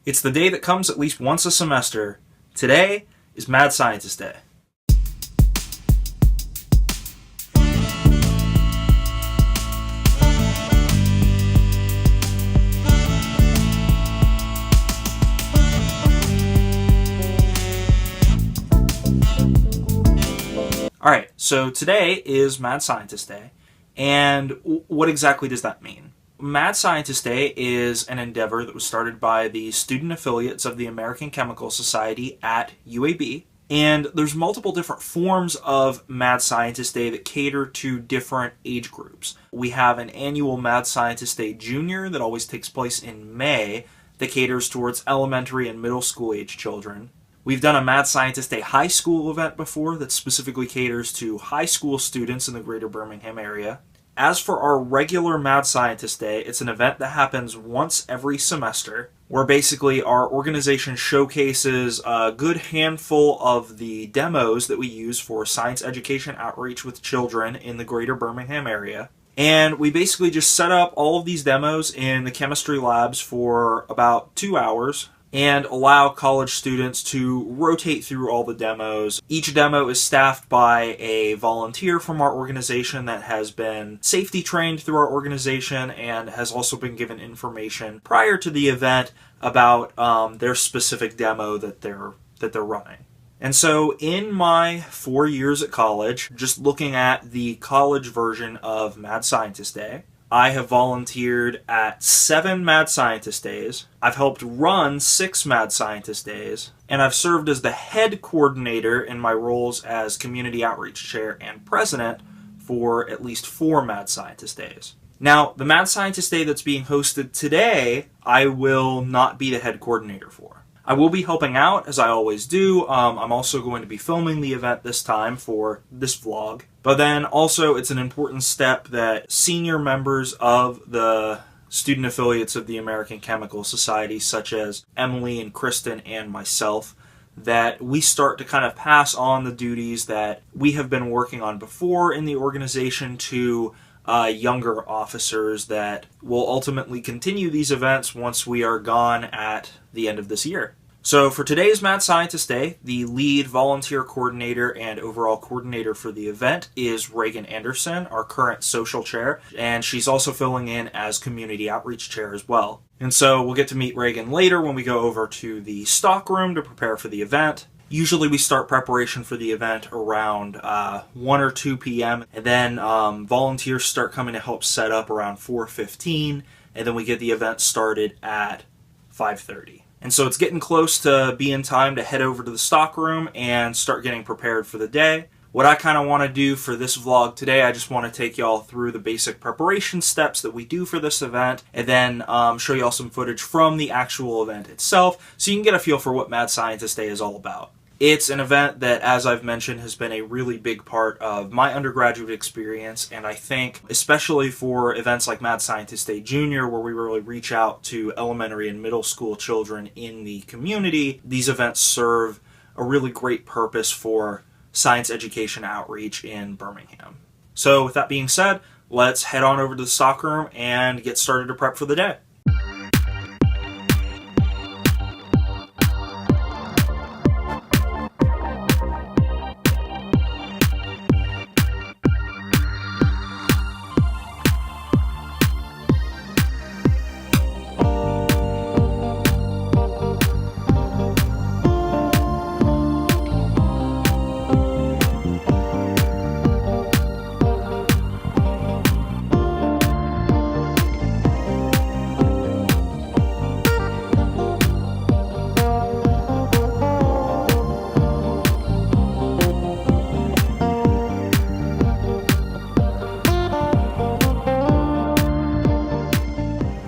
It's the day that comes at least once a semester. Today is Mad Scientist Day. Alright, so today is Mad Scientist Day, and what exactly does that mean? Mad Scientist Day is an endeavor that was started by the student affiliates of the American Chemical Society at UAB, and there's multiple different forms of Mad Scientist Day that cater to different age groups. We have an annual Mad Scientist Day Junior that always takes place in May that caters towards elementary and middle school age children. We've done a Mad Scientist Day high school event before that specifically caters to high school students in the greater Birmingham area. As for our regular Mad Scientist Day, it's an event that happens once every semester, where basically our organization showcases a good handful of the demos that we use for science education outreach with children in the greater Birmingham area. And we basically just set up all of these demos in the chemistry labs for about 2 hours, and allow college students to rotate through all the demos. Each demo is staffed by a volunteer from our organization that has been safety trained through our organization and has also been given information prior to the event about their specific demo that they're running. And so in my 4 years at college, just looking at the college version of Mad Scientist Day, I have volunteered at 7 Mad Scientist Days, I've helped run 6 Mad Scientist Days, and I've served as the head coordinator in my roles as Community Outreach Chair and President for at least 4 Mad Scientist Days. Now, the Mad Scientist Day that's being hosted today, I will not be the head coordinator for. I will be helping out, as I always do. I'm also going to be filming the event this time for this vlog. But then also, it's an important step that senior members of the student affiliates of the American Chemical Society, such as Emily and Kristen and myself, that we start to kind of pass on the duties that we have been working on before in the organization to younger officers that will ultimately continue these events once we are gone at the end of this year. So for today's Mad Scientist Day, the lead volunteer coordinator and overall coordinator for the event is Reagan Anderson, our current social chair, and she's also filling in as community outreach chair as well. And so we'll get to meet Reagan later when we go over to the stock room to prepare for the event. Usually we start preparation for the event around 1 or 2 p.m. and then volunteers start coming to help set up around 4:15, and then we get the event started at 5:30. And so it's getting close to being time to head over to the stock room and start getting prepared for the day. What I kind of want to do for this vlog today, I just want to take y'all through the basic preparation steps that we do for this event, and then show y'all some footage from the actual event itself so you can get a feel for what Mad Scientist Day is all about. It's an event that, as I've mentioned, has been a really big part of my undergraduate experience, and I think, especially for events like Mad Scientist Day Junior, where we really reach out to elementary and middle school children in the community, these events serve a really great purpose for science education outreach in Birmingham. So with that being said, let's head on over to the stock room and get started to prep for the day.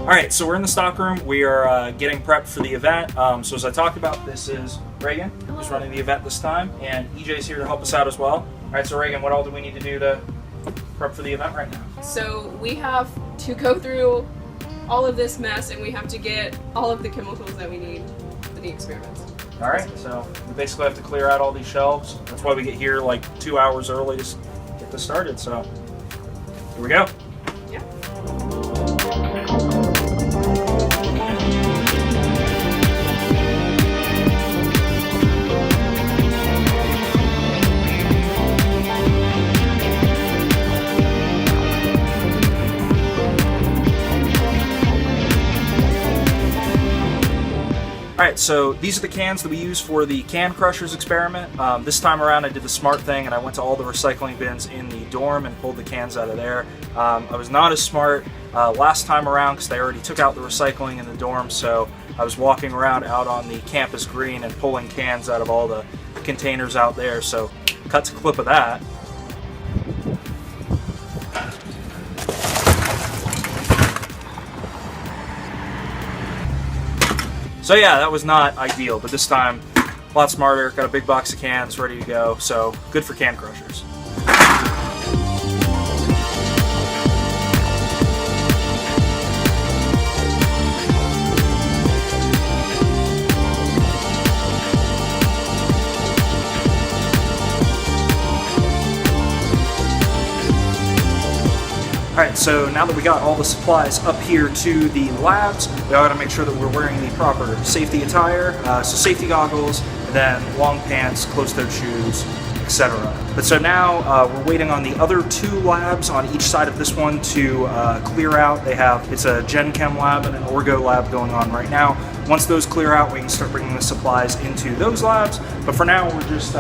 Alright, so we're in the stock room. We are getting prepped for the event. So as I talked about, this is Reagan, who's running the event this time, and EJ's here to help us out as well. Alright, so Reagan, what all do we need to do to prep for the event right now? So we have to go through all of this mess, and we have to get all of the chemicals that we need for the experiments. Alright, so we basically have to clear out all these shelves. That's why we get here like 2 hours early to get this started, so here we go. Yeah. Alright, so these are the cans that we use for the can crushers experiment. This time around I did the smart thing and I went to all the recycling bins in the dorm and pulled the cans out of there. I was not as smart last time around because they already took out the recycling in the dorm, so I was walking around out on the campus green and pulling cans out of all the containers out there, so cut to a clip of that. So yeah, that was not ideal, but this time a lot smarter, got a big box of cans ready to go, so good for can crushers. Alright, so now that we got all the supplies up here to the labs, we gotta make sure that we're wearing the proper safety attire, so safety goggles, and then long pants, closed-toed shoes, etc. But so now we're waiting on the other 2 labs on each side of this one to clear out. It's a Gen Chem lab and an Orgo lab going on right now. Once those clear out, we can start bringing the supplies into those labs. But for now, we're just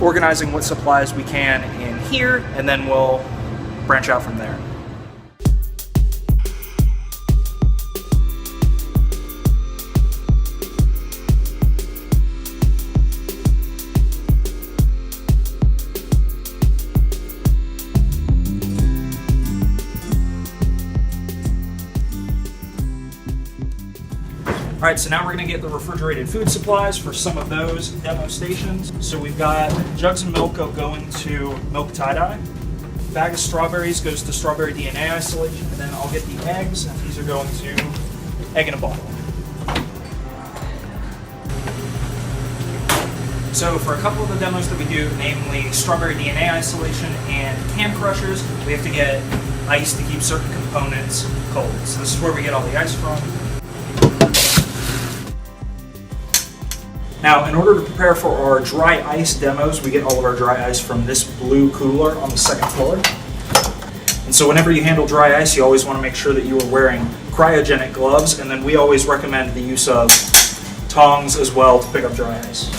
organizing what supplies we can in here, and then we'll branch out from there. Alright, so now we're going to get the refrigerated food supplies for some of those demo stations. So we've got jugs of milk going to milk tie-dye. Bag of strawberries goes to strawberry DNA isolation, and then I'll get the eggs, and these are going to egg in a bottle. So for a couple of the demos that we do, namely strawberry DNA isolation and can crushers, we have to get ice to keep certain components cold. So this is where we get all the ice from. Now, in order to prepare for our dry ice demos, we get all of our dry ice from this blue cooler on the 2nd floor. And so whenever you handle dry ice, you always want to make sure that you are wearing cryogenic gloves, and then we always recommend the use of tongs as well to pick up dry ice.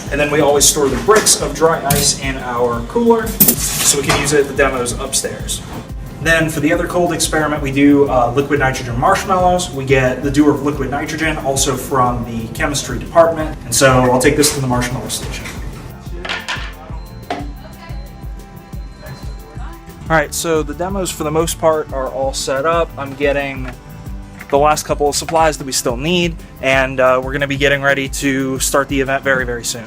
And then we always store the bricks of dry ice in our cooler so we can use it at the demos upstairs. Then for the other cold experiment, we do liquid nitrogen marshmallows. We get the doer of liquid nitrogen also from the chemistry department. And so I'll take this to the marshmallow station. Alright, so the demos for the most part are all set up. I'm getting the last couple of supplies that we still need, and we're going to be getting ready to start the event very, very soon.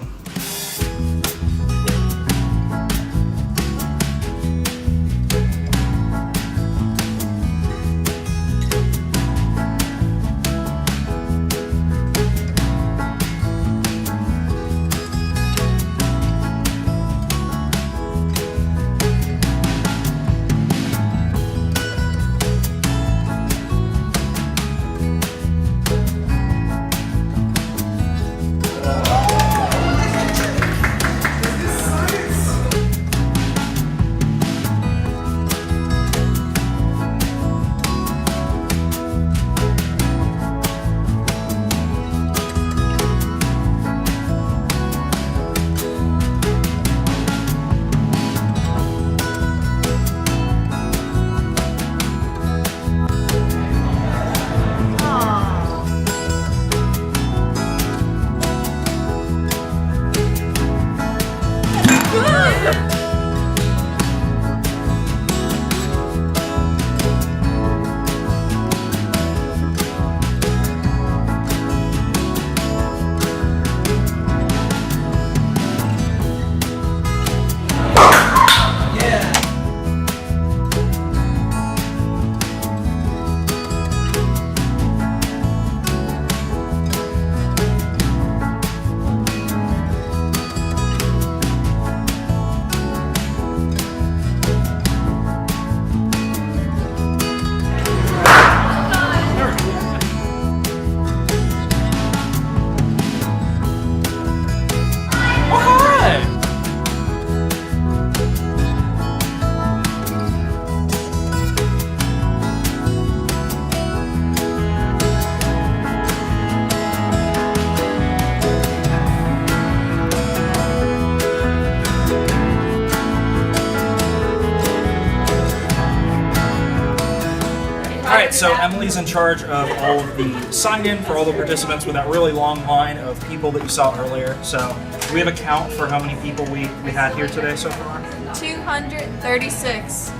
Alright, so Emily's in charge of all of the sign-in for all the participants with that really long line of people that you saw earlier. So, do we have a count for how many people we had here today so far? 236.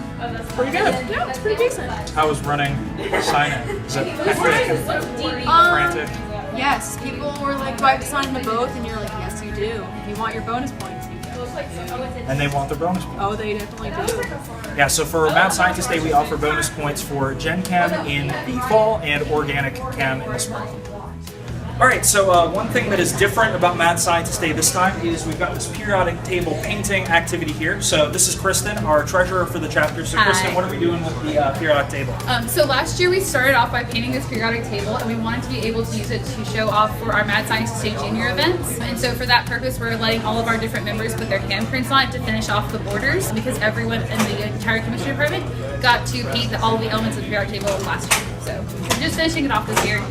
Pretty good. Yeah, it's pretty decent. How was running sign-in? Is it hectic and frantic? Yes, people were like, do I have to sign to both? And you're like, yes, you do. If you want your bonus points, you do. And they want their bonus points. Oh, they definitely do. Yeah, so for Mad Scientist Day, we offer bonus points for Gen Chem in the fall and Organic Chem in the spring. Alright, so one thing that is different about Mad Scientist Day this time is we've got this periodic table painting activity here. So this is Kristen, our treasurer for the chapter. So Kristen, what are we doing with the periodic table? So last year we started off by painting this periodic table, and we wanted to be able to use it to show off for our Mad Scientist Day Junior events. And so for that purpose, we're letting all of our different members put their handprints on it to finish off the borders, because everyone in the entire chemistry department got to paint all the elements of the periodic table last year. So we're just finishing it off this year,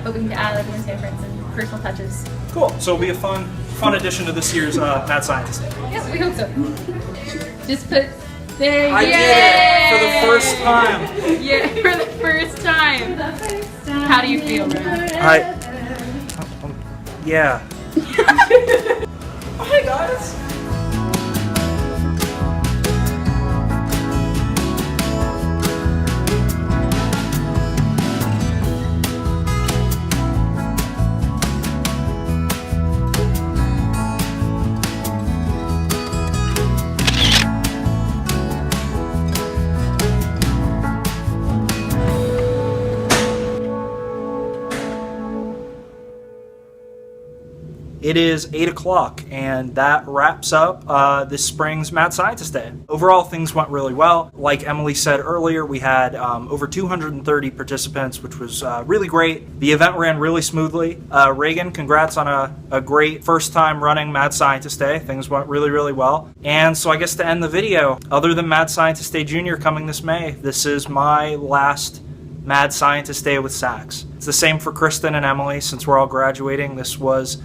hoping to add everyone's handprints and personal touches. Cool. So it'll be a fun addition to this year's Mad Scientist Day. Yeah, we hope so. Just put there. I did it for the first time. Yeah, for the first time. How do you feel, Ryan? Yeah. Hi guys. It is 8 o'clock, and that wraps up this spring's Mad Scientist Day. Overall, things went really well. Like Emily said earlier, we had over 230 participants, which was really great. The event ran really smoothly. Reagan, congrats on a great first time running Mad Scientist Day. Things went really, really well. And so I guess to end the video, other than Mad Scientist Day Junior coming this May, this is my last Mad Scientist Day with Sachs. It's the same for Kristen and Emily. Since we're all graduating, this was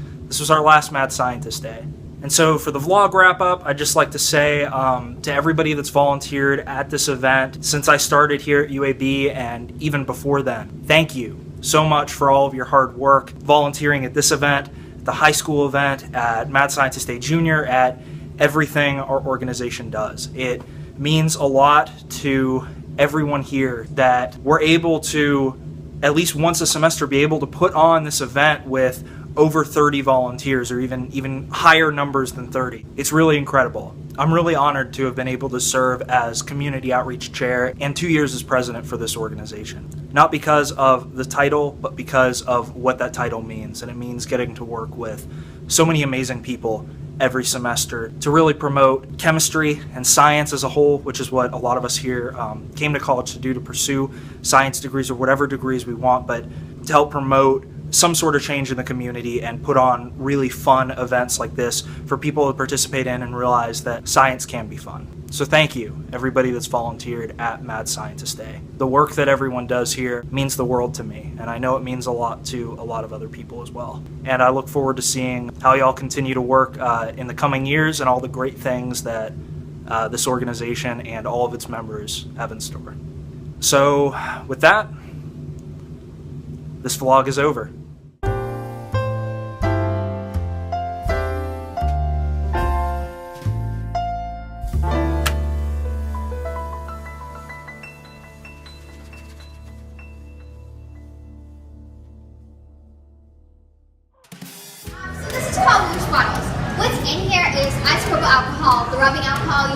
our last Mad Scientist Day. And so for the vlog wrap up, I'd just like to say to everybody that's volunteered at this event since I started here at UAB and even before then, thank you so much for all of your hard work volunteering at this event, the high school event, at Mad Scientist Day Junior, at everything our organization does. It means a lot to everyone here that we're able to, at least once a semester, be able to put on this event with over 30 volunteers, or even higher numbers than 30. It's really incredible. I'm really honored to have been able to serve as community outreach chair and 2 years as president for this organization. Not because of the title, but because of what that title means. And it means getting to work with so many amazing people every semester to really promote chemistry and science as a whole, which is what a lot of us here came to college to do, to pursue science degrees or whatever degrees we want, but to help promote some sort of change in the community and put on really fun events like this for people to participate in and realize that science can be fun. So thank you, everybody that's volunteered at Mad Scientist Day. The work that everyone does here means the world to me, and I know it means a lot to a lot of other people as well. And I look forward to seeing how y'all continue to work in the coming years and all the great things that this organization and all of its members have in store. So with that, this vlog is over. So this is called loose bottles. What's in here is isopropyl alcohol, the rubbing alcohol,